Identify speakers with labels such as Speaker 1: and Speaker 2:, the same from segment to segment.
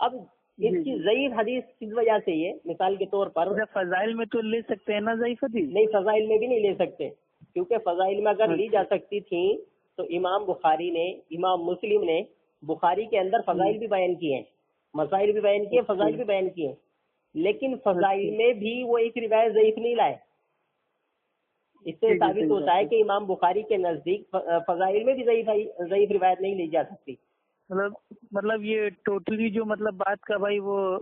Speaker 1: اب اس کی ضعیف حدیث کس وجہ سے یہ مثال کے طور پر
Speaker 2: فضائل میں تو لے سکتے ہیں نا ضعیف حدیث؟
Speaker 1: نہیں، فضائل میں بھی نہیں لے سکتے، کیونکہ فضائل میں اگر لی جا سکتی تھی تو امام بخاری نے، امام مسلم نے بخاری کے اندر فضائل بھی بیان کیے ہیں، مسائل بھی بیان کیے، فضائل بھی بیان کیے، لیکن فضائل میں بھی وہ ایک روایت ضعیف نہیں لائے۔ اس سے ثابت ہوتا ہے کہ امام بخاری کے نزدیک فضائل میں بھی ضعیف روایت نہیں لی جا سکتی۔
Speaker 2: مطلب یہ ٹوٹلی جو مطلب بات کا بھائی وہ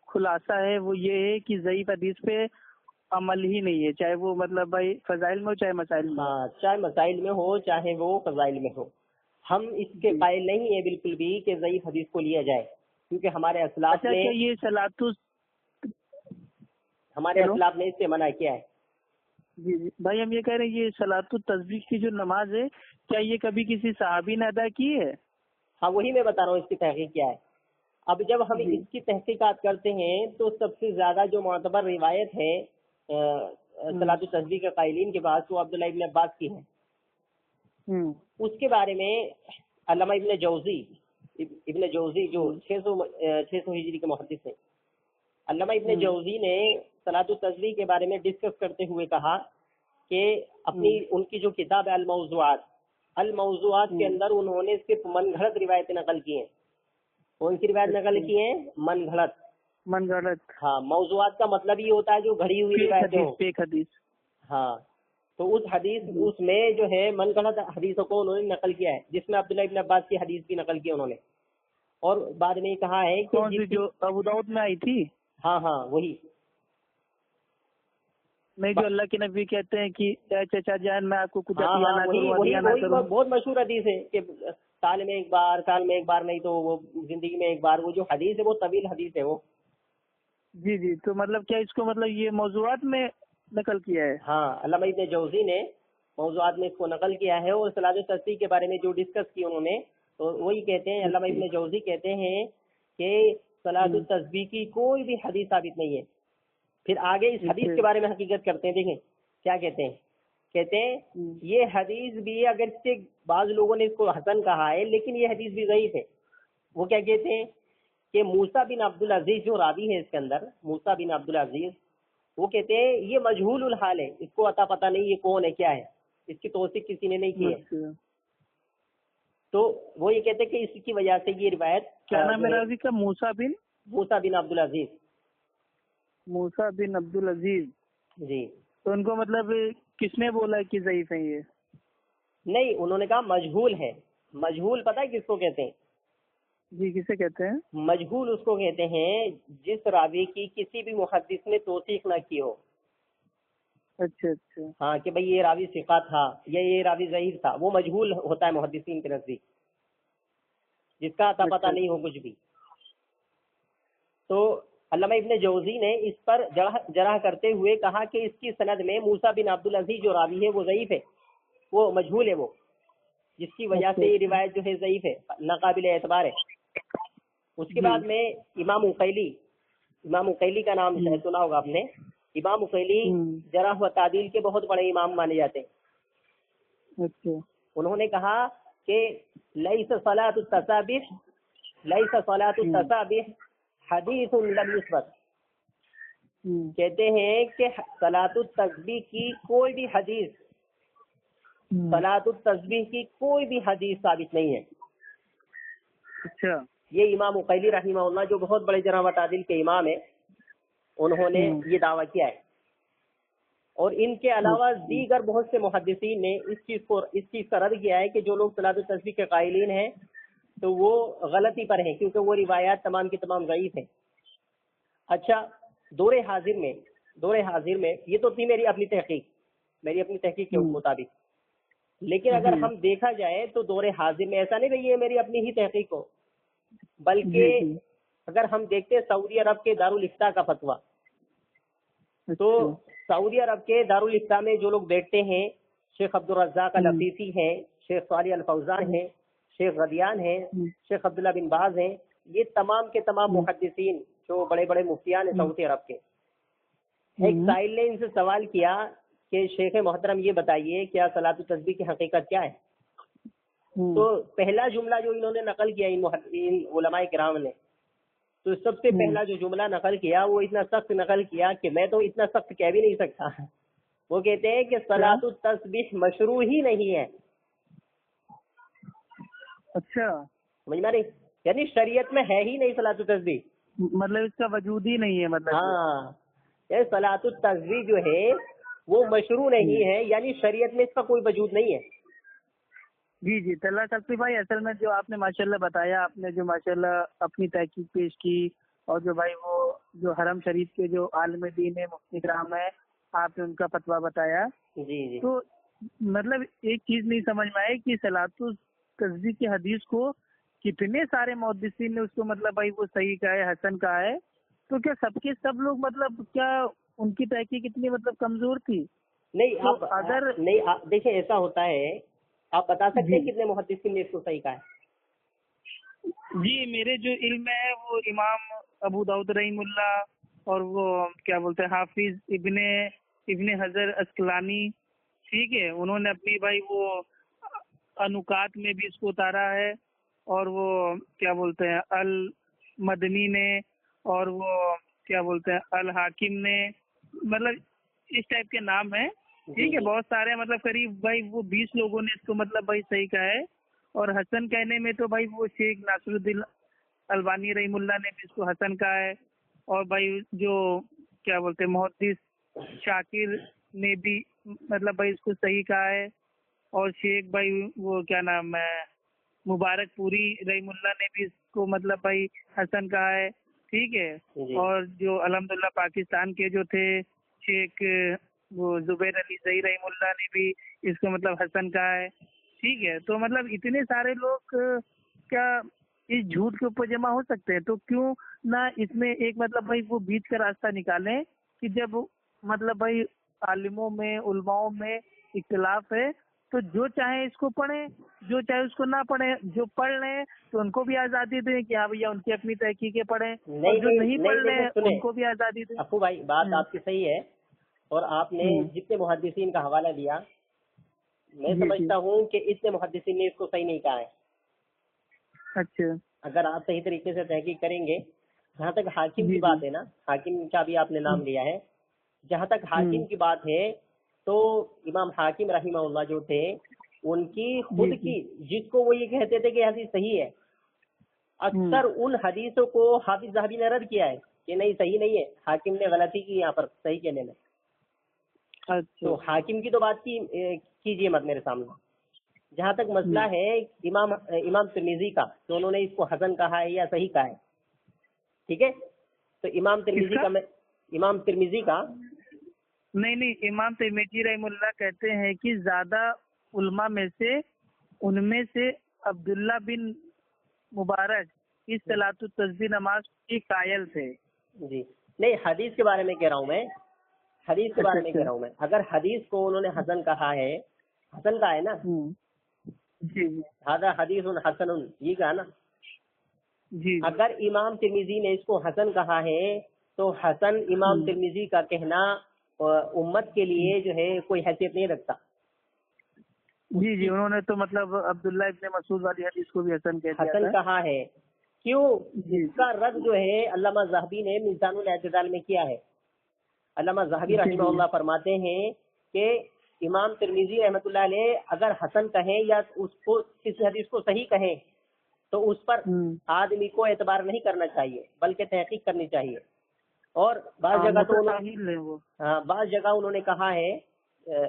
Speaker 2: خلاصہ ہے وہ یہ ہے کہ ضعیف حدیث پہ عمل ہی نہیں ہے، چاہے وہ مطلب بھائی فضائل میں ہو چاہے مسائل میں،
Speaker 1: ہاں، چاہے مسائل میں ہو چاہے وہ فضائل میں ہو، ہم اس کے قائل نہیں ہیں بالکل بھی کہ ضعیف حدیث کو لیا جائے، کیونکہ ہمارے اسلاف نے اس سے منع کیا ہے۔
Speaker 2: جی بھائی ہم یہ کہہ رہے ہیں یہ صلاۃ التسبیح کی جو نماز ہے کیا یہ کبھی کسی صحابی نے ادا کی ہے؟
Speaker 1: ہاں، وہی میں بتا رہا ہوں اس کی تحقیق کیا ہے۔ اب جب ہم اس کی تحقیقات کرتے ہیں تو سب سے زیادہ جو معتبر روایت ہے صلاۃ التسبیح کے قائلین کے پاس وہ عبداللہ ابن عباس کی ہے۔ اس کے بارے میں علامہ ابن جوزی جو 600 ہجری کے محدث ہیں، علامہ ابن جوزی نے صلاۃ التسبیح کے بارے میں ڈسکس کرتے ہوئے کہا کہ ان کی جو کتاب ہے الموضوعات کے اندر انہوں نے صرف من گھڑت روایتیں نقل کی ہیں۔ کون سی روایت نقل کی ہیں؟ من گھڑت۔ ہاں، موضوعات کا مطلب یہ ہوتا ہے جو گھڑی ہوئی روایتیں ہوں۔ ہاں، تو اس میں جو ہے من گھڑت حدیثوں کو انہوں نے نقل کیا ہے، جس میں عبداللہ ابن عباس کی حدیث بھی نقل کی انہوں نے، اور بعد میں کہا ہے کہ
Speaker 2: جو ابو داؤد میں آئی تھی،
Speaker 1: ہاں وہی
Speaker 2: نہیں جو اللہ کے نبی کہتے ہیں کہ چچا جان میں آپ کو کچھ
Speaker 1: بہت مشہور حدیث ہے کہ سال میں ایک بار نہیں تو وہ زندگی میں ایک بار، وہ جو حدیث ہے وہ طویل حدیث ہے وہ۔
Speaker 2: جی تو مطلب کیا اس کو مطلب یہ موضوعات میں نقل کیا ہے؟
Speaker 1: ہاں، علامہ ابن جوزی نے موضوعات میں اس کو نقل کیا ہے، اور صلاۃ التسبیح کے بارے میں جو ڈسکس کی انہوں نے تو وہی کہتے ہیں، علامہ ابن جوزی کہتے ہیں کہ صلاۃ التسبیح کی کوئی بھی حدیث ثابت نہیں ہے۔ پھر آگے اس حدیث کے بارے میں حقیقت کرتے ہیں، دیکھیں کیا کہتے ہیں یہ حدیث بھی اگر سے بعض لوگوں نے اس کو حسن کہا ہے لیکن یہ حدیث بھی ضعیف ہے۔ وہ کیا کہتے ہیں کہ موسیٰ بن عبدالعزیز جو راوی ہے اس کے اندر، موسیٰ بن عبدالعزیز، وہ کہتے ہیں یہ مجہول الحال ہے، اس کو عطا پتہ نہیں یہ کون ہے کیا ہے، اس کی توثیق کسی نے نہیں کی ہے۔ تو وہ یہ کہتے ہیں کہ اس کی وجہ سے یہ روایت
Speaker 2: کیا نام ہے راوی کا؟ موسیٰ
Speaker 1: بن عبدالعزیز۔
Speaker 2: موسیٰ بن عبدالعزیز، جی۔ تو ان کو مطلب کس نے بولا کہ ضعیف ہے یہ؟
Speaker 1: نہیں، انہوں نے کہا مجہول ہے۔ مجہول پتہ ہے کس کو کہتے ہیں؟
Speaker 2: جی کسے کہتے ہیں؟
Speaker 1: مجہول اس کو کہتے ہیں جس راوی کی کسی بھی محدث نے توثیق نہ کی ہو۔
Speaker 2: اچھا
Speaker 1: ہاں، کہ بھئی یہ راوی ثقہ تھا یا یہ راوی ضعیف تھا، وہ مجہول ہوتا ہے محدثین کے نزدیک، جس کا عطا پتہ نہیں ہو کچھ بھی۔ تو علامہ ابن جوزی نے اس پر جرح کرتے ہوئے کہا کہ اس کی سند میں موسیٰ بن عبدالعزیز جو راوی ہے وہ ضعیف ہے، وہ مجہول ہے، وہ جس کی وجہ سے یہ روایت جو ہے ضعیف ہے، ناقابل اعتبار ہے۔ اس کے بعد میں امام اقیلی کا نام شاید سنا ہوگا آپ نے۔ امام اقیلی جرح و تعدیل کے بہت بڑے امام مانے جاتے ہیں۔ انہوں نے کہا کہ لیس صلاۃ التسابیح حدیث لم یثبت، کہتے ہیں کہ صلاۃ التسبیح کی کوئی بھی حدیث، صلاۃ التسبیح کی کوئی بھی حدیث ثابت نہیں ہے۔
Speaker 2: اچھا،
Speaker 1: یہ امام اقیلی رحمہ اللہ جو بہت بڑے جرح و تعدیل کے امام ہیں، انہوں نے یہ دعویٰ کیا ہے، اور ان کے علاوہ دیگر بہت سے محدثین نے اس چیز کا رد کیا ہے کہ جو لوگ صلاۃ التسبیح کے قائلین ہیں تو وہ غلطی پر ہیں، کیونکہ وہ روایات تمام کی تمام ضعیف ہیں۔ اچھا، دور حاضر میں یہ تو تھی میری اپنی تحقیق کے مطابق، لیکن اگر ہم دیکھا جائے تو دور حاضر میں ایسا نہیں کہ یہ میری اپنی ہی تحقیق ہو، بلکہ اگر ہم دیکھتے سعودی عرب کے دارالافتاء کا فتویٰ، تو سعودی عرب کے دارالافتاء میں جو لوگ بیٹھتے ہیں، شیخ عبدالرزاق العفیفی ہیں، شیخ صالح الفوزان ہیں، شیخ غدیان ہیں، شیخ عبداللہ بن باز ہیں، یہ تمام کے تمام محدثین جو بڑے بڑے مفتیان ہیں سعودی عرب کے۔ ایک سائل نے ان سے سوال کیا کہ شیخ محترم یہ بتائیے کیا صلاۃ التسبیح کی حقیقت کیا ہے؟ تو پہلا جملہ جو انہوں نے نقل کیا ان علماء کرام نے، تو سب سے پہلا جو جملہ نقل کیا وہ اتنا سخت نقل کیا کہ میں تو اتنا سخت کہہ بھی نہیں سکتا. وہ کہتے ہیں کہ صلاۃ التسبیح مشروع ہی نہیں ہے.
Speaker 2: اچھا,
Speaker 1: سمجھ میں نہیں, یعنی شریعت میں ہے ہی نہیں صلاۃ التسبیح,
Speaker 2: مطلب اس کا وجود ہی نہیں ہے مطلب.
Speaker 1: ہاں, یہ صلاۃ التسبیح جو ہے وہ مشروع نہیں ہے, یعنی شریعت میں اس کا کوئی وجود نہیں ہے.
Speaker 2: جی جی طلحہ سلفی بھائی, اصل میں جو آپ نے ماشاءاللہ بتایا, آپ نے جو ماشاءاللہ اپنی تحقیق پیش کی, اور جو بھائی وہ جو حرم شریف کے جو عالم دین ہے, مفتی کرام ہے, آپ نے ان کا فتویٰ بتایا.
Speaker 1: جی جی,
Speaker 2: تو مطلب ایک چیز نہیں سمجھ میں آئی کہ صلاۃ التسبیح کی حدیث کو کتنے سارے محدثین نے اس کو مطلب بھائی وہ صحیح کہا ہے, حسن کہا ہے, تو کیا سب کے سب لوگ مطلب کیا ان کی تحقیق اتنی مطلب کمزور تھی؟
Speaker 1: نہیں آپ
Speaker 2: اگر
Speaker 1: نہیں دیکھیں ایسا ہوتا ہے, آپ بتا سکتے ہیں کتنے محدثین نے اس کو صحیح کہا ہے؟
Speaker 2: جی میرے جو علم ہے وہ امام ابو داؤد رحیم اللہ, اور وہ کیا بولتے ہیں حافظ ابن حجر اسقلانی, ٹھیک ہے, انہوں نے اپنی بھائی وہ انکات میں بھی اس کو اتارا ہے, اور وہ کیا بولتے ہیں المدنی نے, اور وہ کیا بولتے ہیں الحاکم نے, مطلب اس ٹائپ کے نام ہیں, ٹھیک ہے, بہت سارے مطلب قریب بھائی وہ 20 لوگوں نے اس کو مطلب بھائی صحیح کہا ہے. اور حسن کہنے میں تو بھائی وہ شیخ ناصر الدین البانی رحم اللہ نے بھی اس کو حسن کہا ہے, اور بھائی جو کیا بولتے ہیں محدث شاکر نے بھی مطلب بھائی اس کو صحیح کہا ہے, اور شیخ بھائی وہ کیا نام ہے مبارک پوری رحم اللہ نے بھی اس کو مطلب بھائی حسن کہا ہے, ٹھیک ہے. اور جو الحمدللہ پاکستان کے جو تھے شیخ وہ زبیر علی زئی رحم اللہ نے بھی اس کو مطلب حسن کہا ہے, ٹھیک ہے. تو مطلب اتنے سارے لوگ کیا اس جھوٹ کے اوپر جمع ہو سکتے ہیں؟ تو کیوں نہ اس میں ایک مطلب بھائی وہ بیچ کا راستہ نکالیں کہ جب مطلب بھائی عالموں میں علماؤں میں اختلاف ہے تو جو چاہے اس کو پڑھیں, جو چاہے اس کو نہ پڑھیں, جو پڑھ لیں تو ان کو بھی آزادی دیں کہ ہاں بھیا ان کی اپنی تحقیقیں پڑھیں, اور جو نہیں پڑھ لیں ان کو بھی آزادی دیں.
Speaker 1: افو بھائی بات آپ کی صحیح ہے, اور آپ نے جتنے محدثین کا حوالہ دیا میں سمجھتا ہوں کہ اتنے محدثین نے اس کو صحیح نہیں کہا ہے.
Speaker 2: اچھا,
Speaker 1: اگر آپ صحیح طریقے سے تحقیق کریں گے, جہاں تک حاکم کی بات ہے نا, حاکم کا بھی آپ نے نام لیا ہے, جہاں تک حاکم کی بات ہے تو امام حاکم رحمہ اللہ جو تھے ان کی خود کی جس کو وہ یہ کہتے تھے کہ حدیث صحیح ہے, اکثر ان حدیثوں کو حافظ ذہبی نے رد کیا ہے کہ نہیں صحیح نہیں ہے, حاکم نے غلطی کی یہاں پر صحیح کہنے میں. تو حاکم کی تو بات کیجیے مت میرے سامنے. جہاں تک مسئلہ ہے امام ترمذی کا, تو انہوں نے اس کو حسن کہا ہے یا صحیح کہا ہے, ٹھیک ہے. تو امام ترمذی کا
Speaker 2: نہیں, امام ترمذی رحم اللہ کہتے ہیں کہ زیادہ علماء میں سے ان میں سے عبداللہ بن مبارک اس صلاۃ التسبیح نماز کی قائل تھے.
Speaker 1: جی نہیں, حدیث کے بارے میں کہہ رہا ہوں میں, حدیث کے بارے میں کہہ رہا ہوں میں. اگر حدیث کو انہوں نے حسن کہا ہے, حسن کہا ہے نا,
Speaker 2: جی
Speaker 1: ہذا حدیث حسن, یہ کہا نا.
Speaker 2: جی,
Speaker 1: اگر امام ترمذی نے اس کو حسن کہا ہے تو حسن امام ترمذی کا کہنا امت کے لیے جو ہے کوئی حیثیت نہیں رکھتا.
Speaker 2: جی, انہوں نے تو مطلب عبداللہ ابن مسعود والی حدیث کو بھی حسن
Speaker 1: کہا ہے. کیوں؟ اس کا رد جو ہے علامہ ذہبی نے میزان الاعتدال میں کیا ہے. علامہ ذہبی رحمہ اللہ فرماتے ہیں کہ امام ترمذی رحمۃ اللہ علیہ اگر حسن کہیں یا اس کو کسی حدیث کو صحیح کہیں تو اس پر آدمی کو اعتبار نہیں کرنا چاہیے بلکہ تحقیق کرنی چاہیے. اور بعض جگہ تو بعض جگہ انہوں نے کہا ہے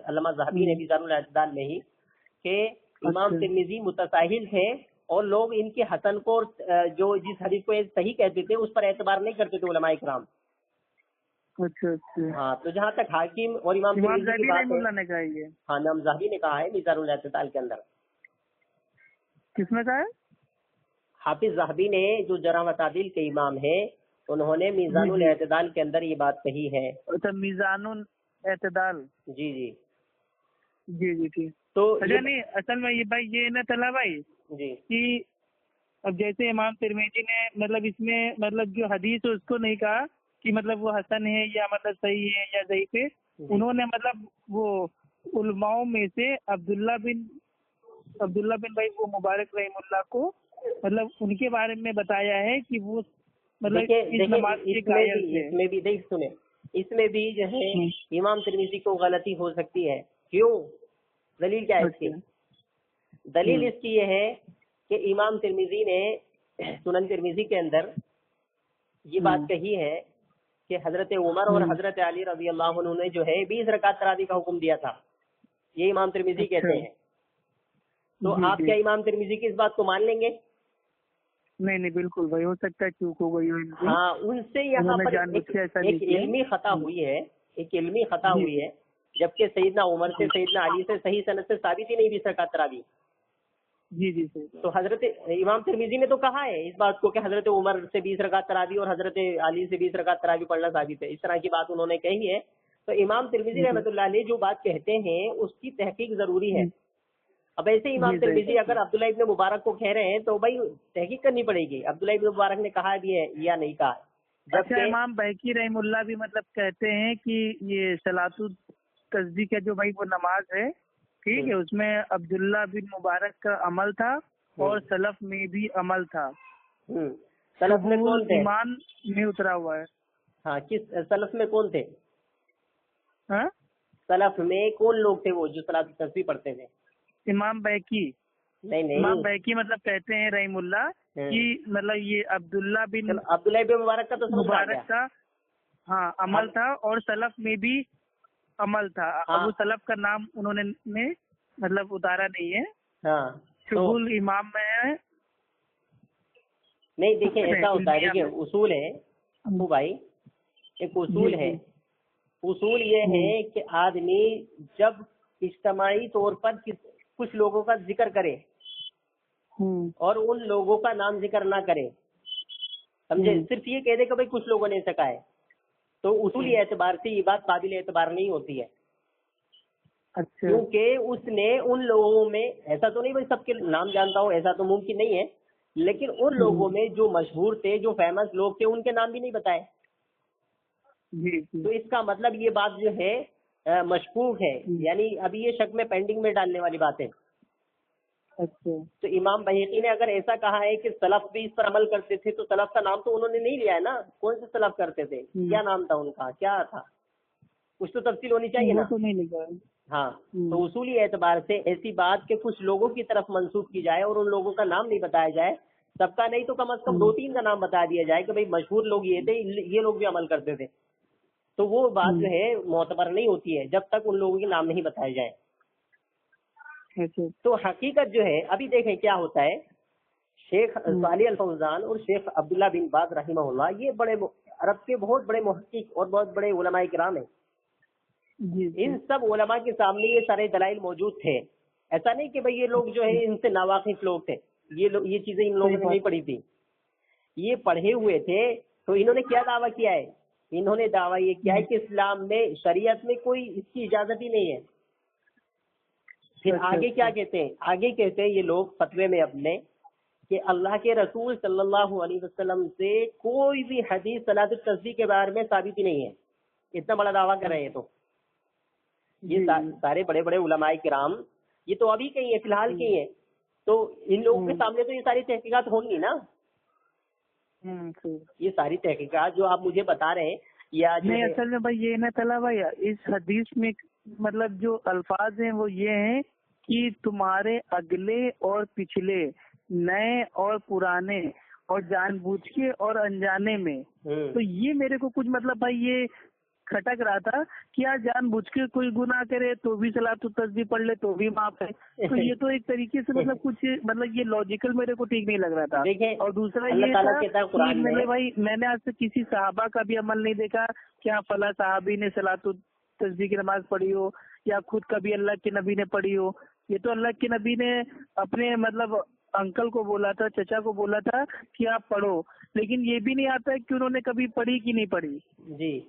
Speaker 1: علامہ ذہبی نے میزان الاعتدال میں ہی کہ امام ترمذی متساہل تھے اور لوگ ان کے حسن کو جو جس حدیث کو صحیح کہتے تھے اس پر اعتبار نہیں کرتے تھے علماء کرام. ہاں, تو جہاں تک حاکم اور امام ترمذی کی بات ہے, ہاں امام ذہبی نے کہا ہے میزان الاعتدال کے اندر.
Speaker 2: کس میں کہا ہے؟
Speaker 1: حافظ ذہبی نے, جو جرح و تعدیل کے امام ہیں, انہوں نے میزان الاعتدال کے اندر یہ بات کہی ہے.
Speaker 2: میزان الاعتدال,
Speaker 1: جی
Speaker 2: جی ٹھیک. تو نہیں اصل میں یہ بھائی یہ نا طلحہ بھائی
Speaker 1: جی
Speaker 2: کہ اب جیسے امام ترمذی نے مطلب اس میں مطلب جو حدیث اس کو نہیں کہا کہ مطلب وہ حسن ہے یا مطلب صحیح ہے یا ضعیف ہے, انہوں نے مطلب وہ علماؤں میں سے عبداللہ بن بھائی وہ مبارک رحم اللہ کو مطلب ان کے بارے میں بتایا ہے کہ وہ مطلب اس نماز کے قائل تھے.
Speaker 1: اس میں بھی دیکھ سنیں، اس میں بھی جو ہے امام ترمذی کو غلطی ہو سکتی ہے. کیوں؟ دلیل کیا ہے اس کی؟ دلیل اس کی یہ ہے کہ امام ترمذی نے سنن ترمذی کے اندر یہ بات کہی ہے کہ حضرت عمر اور حضرت علی رضی اللہ عنہ نے جو ہے 20 رکعت تراویح کا حکم دیا تھا. یہ امام ترمذی کہتے ہیں. تو آپ کیا امام ترمذی کی اس بات کو مان لیں گے؟
Speaker 2: نہیں بالکل بھائی، ہو سکتا ہے چوک ہو گئی.
Speaker 1: ہاں، ان سے یہاں پر ایک علمی خطا ہوئی ہے، ایک علمی خطا ہوئی ہے، جبکہ سیدنا عمر سے سیدنا علی سے صحیح سند سے ثابت ہی نہیں 20 رکعت تراویح.
Speaker 2: جی
Speaker 1: تو حضرت امام ترمذی نے تو کہا ہے اس بات کو کہ حضرت عمر سے 20 رکعت تراویح اور حضرت علی سے 20 رکعت تراویح پڑھنا ثابت ہے. اس طرح کی بات انہوں نے کہی ہے. تو امام ترمذی رحمۃ اللہ علیہ جو بات کہتے ہیں اس کی تحقیق ضروری ہے. اب ایسے امام ترمذی اگر عبداللہ ابن مبارک کو کہہ رہے ہیں تو بھائی تحقیق کرنی پڑے گی عبداللہ ابن مبارک نے کہا بھی ہے یا نہیں کہا.
Speaker 2: اچھا، امام بہقی رحم اللہ بھی مطلب کہتے ہیں کہ یہ صلاۃ التسبیح کا جو بھائی وہ نماز ہے، ٹھیک ہے، اس میں عبداللہ بن مبارک کا عمل تھا اور سلف میں بھی عمل تھا.
Speaker 1: سلف میں کون تھے؟
Speaker 2: ایمان میں اترا ہوا ہے.
Speaker 1: ہاں، کس سلف میں کون تھے؟
Speaker 2: ہاں،
Speaker 1: سلف میں کون لوگ تھے وہ جو صلاۃ التسبیح پڑھتے تھے؟
Speaker 2: امام بہقی.
Speaker 1: نہیں
Speaker 2: امام بہقی مطلب کہتے ہیں رحم اللہ کہ مطلب یہ عبداللہ بن
Speaker 1: مبارک کا تو
Speaker 2: مبارک کا ہاں عمل تھا اور سلف میں بھی عمل تھا. ابو سلف کا نام انہوں نے مطلب اتارا نہیں ہے.
Speaker 1: ہاں،
Speaker 2: شغل امام میں ہے.
Speaker 1: نہیں دیکھیں ایسا ہوتا ہے، دیکھیں اصول ہے ابو بھائی، ایک اصول ہے. اصول یہ ہے کہ آدمی جب اجتماعی طور پر کچھ لوگوں کا ذکر کرے اور ان لوگوں کا نام ذکر نہ کرے، سمجھے، صرف یہ کہہ دے کہ بھائی کچھ لوگوں نے ایسا کہا ہے، تو اصولی اعتبار سے یہ بات قابل اعتبار نہیں ہوتی ہے. کیونکہ اس نے ان لوگوں میں، ایسا تو نہیں بھائی سب کے نام جانتا ہوں، ایسا تو ممکن نہیں ہے، لیکن ان لوگوں میں جو مشہور تھے، جو فیمس لوگ تھے، ان کے نام بھی نہیں بتائے. تو اس کا مطلب یہ بات جو ہے مشکوک ہے، یعنی ابھی یہ شک میں پینڈنگ میں ڈالنے والی بات ہے. تو امام بہقی نے اگر ایسا کہا ہے کہ سلف بھی اس پر عمل کرتے تھے تو سلف کا نام تو انہوں نے نہیں لیا ہے نا. کون سے سلف کرتے تھے؟ کیا نام تھا ان کا؟ کیا تھا؟ کچھ تو تفصیل ہونی چاہیے نا. ہاں، تو اصولی اعتبار سے ایسی بات کہ کچھ لوگوں کی طرف منسوخ کی جائے اور ان لوگوں کا نام نہیں بتایا جائے، سب کا نہیں تو کم از کم 2-3 کا نام بتا دیا جائے کہ بھائی مشہور لوگ یہ تھے، یہ لوگ بھی عمل کرتے تھے، تو وہ بات جو ہے معتبر نہیں ہوتی ہے جب تک ان لوگوں کے نام نہیں بتائے جائے. تو حقیقت جو ہے ابھی دیکھیں کیا ہوتا ہے. شیخ صالح الفوزان اور شیخ عبداللہ بن باز رحمہ اللہ یہ بڑے عرب کے بہت بڑے محقق اور بہت بڑے علماء کرام ہیں. ان سب علماء کے سامنے یہ سارے دلائل موجود تھے. ایسا نہیں کہ بھئی یہ لوگ جو ہے ان سے ناواقف لوگ تھے، یہ چیزیں ان لوگوں نے نہیں پڑھی تھی، یہ پڑھے ہوئے تھے. تو انہوں نے کیا دعویٰ کیا ہے؟ انہوں نے دعویٰ یہ کیا ہے کہ اسلام میں، شریعت میں کوئی اس کی اجازت ہی نہیں ہے. پھر آگے کیا کہتے ہیں؟ آگے کہتے ہیں یہ لوگ فتوے میں اپنے کہ اللہ کے رسول صلی اللہ علیہ وسلم سے کوئی بھی حدیث صلاۃ التسبیح کے بارے میں ثابت ہی نہیں ہے. اتنا بڑا دعویٰ کر رہے ہیں. تو یہ سارے بڑے بڑے علماء کرام یہ تو ابھی کہیں ہیں، فی الحال کہیں ہیں. تو ان لوگوں کے سامنے تو یہ ساری تحقیقات ہوں گی نا. یہ ساری تحقیقات جو آپ مجھے بتا رہے ہیں یا
Speaker 2: نہیں، اصل میں بھائی یہ نہ چلا بھائی، اس حدیث میں مطلب جو الفاظ ہیں وہ یہ ہیں کہ تمہارے اگلے اور پچھلے، نئے اور پرانے، اور جان بوجھ کے اور انجانے میں. تو یہ میرے کو کچھ مطلب بھائی یہ کھٹک رہا تھا کہ آج جان بوجھ کے کوئی گناہ کرے تو بھی صلاۃ التسبیح پڑھ لے تو بھی معاف ہے. تو یہ تو ایک طریقے سے مطلب کچھ مطلب یہ لاجیکل میرے کو ٹھیک نہیں لگ رہا تھا. اور دوسرا یہ تھا کہ میرے بھائی میں نے آج تک کسی صحابہ کا بھی عمل نہیں دیکھا کہ ہاں فلاں صحابی نے صلاۃ التسبیح کی نماز پڑھی ہو یا خود کبھی اللہ کے نبی نے پڑھی ہو. یہ تو اللہ کے نبی نے اپنے مطلب انکل کو بولا تھا، چچا کو بولا تھا کہ آپ پڑھو، لیکن یہ بھی نہیں آتا کہ انہوں نے کبھی پڑھی کہ نہیں پڑھی.
Speaker 1: جی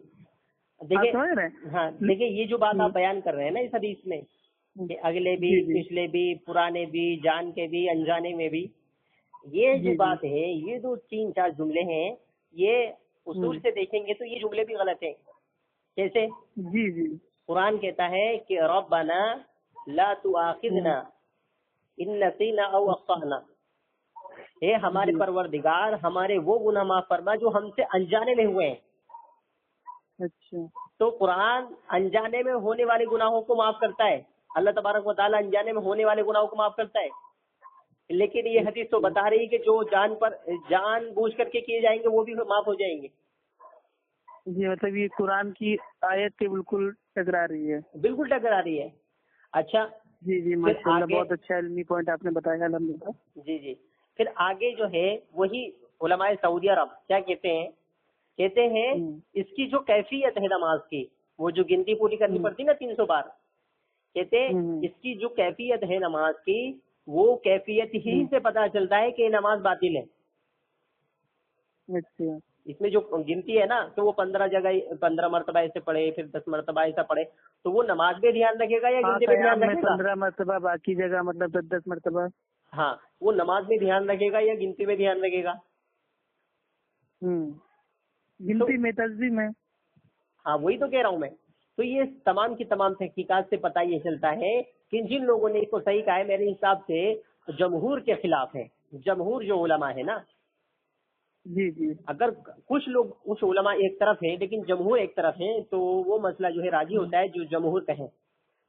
Speaker 1: دیکھیں یہ جو بات آپ بیان کر رہے ہیں نا اس حدیث میں کہ اگلے بھی، پچھلے بھی، پرانے بھی، جان کے بھی، انجانے میں بھی، یہ جو بات ہے، یہ جو 3-4 جملے ہیں، یہ اصول سے دیکھیں گے تو یہ جملے بھی غلط ہیں. کیسے؟ قرآن کہتا ہے کہ ربنا لا تؤاخذنا ان نسینا او اخطأنا. اے ہمارے
Speaker 2: جی
Speaker 1: پروردگار ہمارے وہ گناہ معاف فرما جو ہم سے انجانے میں ہوئے ہیں.
Speaker 2: اچھا
Speaker 1: تو قرآن انجانے میں ہونے والے گناہوں کو معاف کرتا ہے. اللہ تبارک و تعالیٰ انجانے میں ہونے والے گناہوں کو معاف کرتا ہے. لیکن یہ حدیث تو بتا رہی ہے کہ جو جان بوجھ کر کے کیے جائیں گے وہ بھی معاف ہو جائیں گے.
Speaker 2: جی مطلب یہ قرآن کی آیت کے بالکل ٹکرا رہی ہے.
Speaker 1: بالکل ٹکرا رہی ہے. اچھا
Speaker 2: جی جی
Speaker 1: پھر
Speaker 2: ماشاء اللہ
Speaker 1: آگے
Speaker 2: بہت اچھا علمی پوائنٹ آپ نے بتایا الحمدللہ.
Speaker 1: جی جی پھر آگے جو ہے وہی علماء سعودی عرب کیا کہتے ہیں اس کی جو کیفیت ہے نماز کی، وہ جو گنتی پوری کرنی پڑتی نا 300 بار، کہتے ہیں اس کی جو کیفیت ہے نماز کی، وہ کیفیت ہی سے پتہ چلتا ہے کہ یہ نماز باطل ہے.
Speaker 2: اچھا
Speaker 1: اس میں جو گنتی ہے نا تو وہ 15 مرتبہ ایسے پڑھے، پھر 10 مرتبہ ایسا پڑھے، تو وہ نماز میں دھیان رکھے گا یا گنتی میں دھیان رکھے گا؟
Speaker 2: 15 مرتبہ، باقی جگہ مطلب 10 مرتبہ.
Speaker 1: ہاں وہ نماز میں دھیان رکھے گا یا گنتی میں دھیان رکھے گا؟
Speaker 2: گنتی میں، تصویر میں.
Speaker 1: ہاں وہی تو کہہ رہا ہوں میں. تو یہ تمام کی تمام تحقیقات سے پتہ یہ چلتا ہے کہ جن لوگوں نے اس کو صحیح کہا ہے میرے حساب سے جمہور کے خلاف ہے. جمہور جو علماء ہے نا،
Speaker 2: جی جی
Speaker 1: اگر کچھ علماء ایک طرف ہیں لیکن جمہور ایک طرف ہیں تو وہ مسئلہ جو ہے راضی ہوتا ہے جو جمہور کہیں.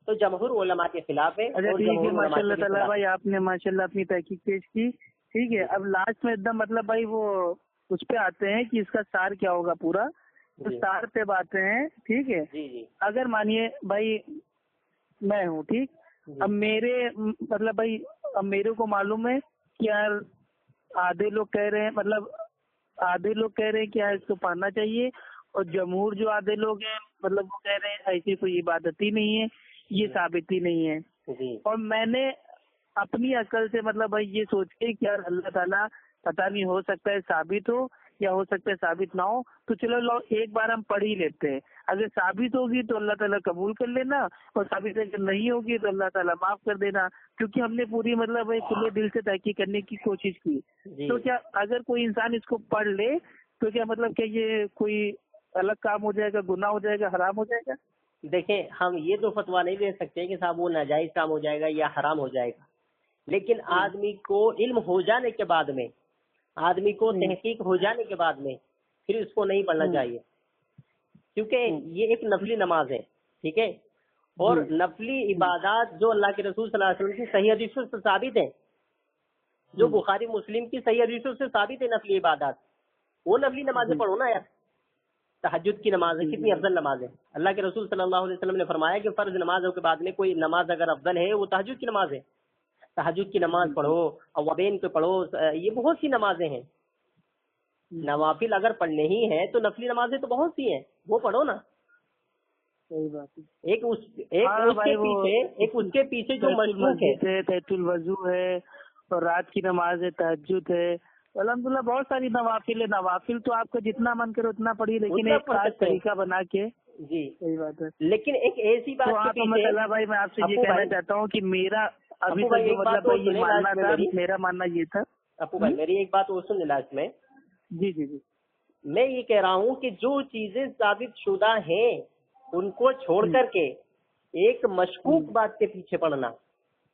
Speaker 1: تو جمہور علماء کے خلاف ہے.
Speaker 2: اچھا
Speaker 1: اور
Speaker 2: ٹھیک ہے،
Speaker 1: جمہور
Speaker 2: ماشاء
Speaker 1: علماء
Speaker 2: اللہ
Speaker 1: کے
Speaker 2: تعالیٰ
Speaker 1: خلاف ہے.
Speaker 2: بھائی آپ نے ماشاء اللہ اپنی تحقیق پیش کی. ٹھیک ہے، اب لاسٹ میں ایک دم مطلب بھائی وہ اس پہ آتے ہیں کہ اس کا سار کیا ہوگا پورا. تو
Speaker 1: جی
Speaker 2: سار پہ باتیں ہیں. ٹھیک ہے،
Speaker 1: جی جی
Speaker 2: اگر مانیے بھائی میں ہوں ٹھیک،
Speaker 1: جی
Speaker 2: اب مطلب بھائی اب میرے کو معلوم ہے کہ یار آدھے لوگ کہہ رہے ہیں کہ یار اس کو پڑھنا چاہیے، اور جمہور جو آدھے لوگ ہیں مطلب وہ کہہ رہے ہیں ایسی کوئی عبادت ہی نہیں ہے، یہ ثابت ہی نہیں ہے.
Speaker 1: جی
Speaker 2: اور میں نے اپنی عقل سے مطلب بھائی یہ سوچ کے کہ یار اللہ تعالیٰ پتہ نہیں ہو سکتا ہے ثابت ہو یا ہو سکتا ہے ثابت نہ ہو، تو چلو لو ایک بار ہم پڑھ ہی لیتے ہیں. اگر ثابت ہوگی تو اللہ تعالیٰ قبول کر لینا، اور ثابت اگر نہیں ہوگی تو اللہ تعالیٰ معاف کر دینا، کیونکہ ہم نے پوری مطلب کھلے دل سے تحقیق کرنے کی کوشش کی.
Speaker 1: جی.
Speaker 2: تو کیا اگر کوئی انسان اس کو پڑھ لے تو کیا مطلب کہ یہ کوئی الگ کام ہو جائے گا، گناہ ہو جائے گا، حرام ہو جائے گا؟
Speaker 1: دیکھیں ہم یہ تو فتویٰ نہیں دے سکتے کہ صاحب وہ ناجائز کام ہو جائے گا یا حرام ہو جائے گا، لیکن آدمی کو علم ہو جانے کے بعد میں، آدمی کو تحقیق ہو جانے کے بعد میں پھر اس کو نہیں پڑھنا چاہیے، کیونکہ یہ ایک نفلی نماز ہے. ٹھیک ہے، اور نفلی عبادات جو اللہ کے رسول صلی اللہ علیہ وسلم کی صحیح حدیثوں سے ثابت ہے، جو بخاری مسلم کی صحیح حدیثوں سے ثابت ہے نفلی عبادات، وہ نفلی نمازیں پڑھو نا یار. تہجد کی نماز ہے، کتنی افضل نماز ہے. اللہ کے رسول صلی اللہ علیہ وسلم نے فرمایا کہ فرض نمازوں کے بعد میں کوئی نماز اگر افضل ہے وہ تہجد کی نماز ہے. تہجد کی نماز پڑھو، اوابین پہ پڑھو، یہ بہت سی نمازیں ہیں. نوافل اگر پڑھنے ہی ہیں تو نفلی نمازیں تو بہت سی ہیں، وہ پڑھو نا.
Speaker 2: صحیح بات ہے.
Speaker 1: ایک اس کے پیچھے جو مشکوک ہے،
Speaker 2: تحت الوضو ہے، اور رات کی نماز ہے، تہجد ہے، الحمدللہ بہت ساری نوافل ہے. نوافل تو آپ کا جتنا من کرے اتنا پڑھیے، لیکن ایک خاص طریقہ بنا کے.
Speaker 1: جی
Speaker 2: صحیح بات ہے.
Speaker 1: لیکن ایک ایسی بات کے پیچھے
Speaker 2: اللہ بھائی میں آپ سے یہ کہنا چاہتا ہوں کہ میرا ابھی تک جو مطلب بھائی یہ ماننا تھا، میرا ماننا یہ تھا.
Speaker 1: ابو بھائی میری ایک بات اور سن لاسٹ میں.
Speaker 2: جی جی جی
Speaker 1: میں یہ کہہ رہا ہوں کہ جو چیزیں ثابت شدہ ہیں ان کو چھوڑ کر کے ایک مشکوک بات کے پیچھے پڑنا،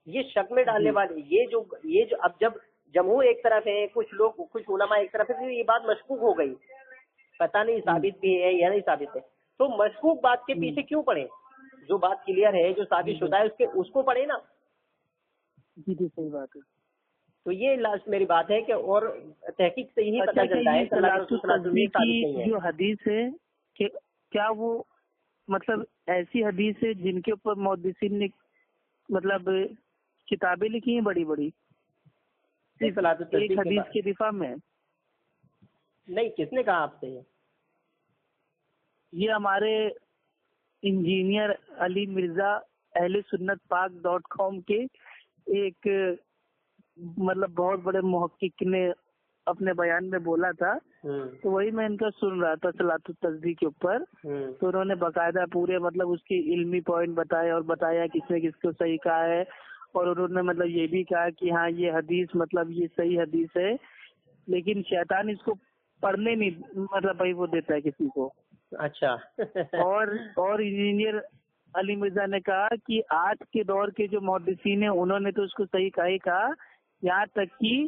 Speaker 1: یہ شک میں ڈالنے والے، یہ جو اب جب جمہور ایک طرف ہے، کچھ علماء ایک طرف ہے، یہ بات مشکوک ہو گئی، پتہ نہیں ثابت بھی ہے یا نہیں ثابت ہے، تو مشکوک بات کے پیچھے کیوں پڑے؟ جو بات کلیئر ہے، جو ثابت شدہ ہے اس کو پڑھے نا.
Speaker 2: جی جی صحیح بات ہے.
Speaker 1: تو یہ لاسٹ میری بات ہے کہ اور تحقیق سے یہی پتہ چلتا ہے کہ اللہ کے رسول صلی اللہ علیہ وسلم یہ ثابت نہیں ہے.
Speaker 2: جو حدیث ہے کہ کیا وہ مطلب ایسی حدیث ہے جن کے اوپر محدثین نے مطلب کتابیں لکھی ہیں بڑی بڑی، ایک حدیث کے دفاع میں؟
Speaker 1: نہیں، کس نے کہا آپ سے؟
Speaker 2: یہ ہمارے انجینئر علی مرزا اہل سنت پاک.com کے ایک مطلب بہت بڑے محقق نے اپنے بیان میں بولا تھا، تو وہی میں ان کا سن رہا تھا صلاۃ التسبیح کے اوپر. تو انہوں نے باقاعدہ پورے مطلب اس کی علمی پوائنٹ بتائے، اور بتایا کس نے کس کو صحیح کہا ہے، اور انہوں نے مطلب یہ بھی کہا کہ ہاں یہ حدیث مطلب یہ صحیح حدیث ہے، لیکن شیطان اس کو پڑھنے نہیں مطلب بھائی وہ دیتا ہے کسی کو.
Speaker 1: اچھا.
Speaker 2: اور انجینئر علی مرزا نے کہا کہ آج کے دور کے جو محدثین ہیں انہوں نے تو اس کو صحیح کہا ہی کہا، یہاں تک کہ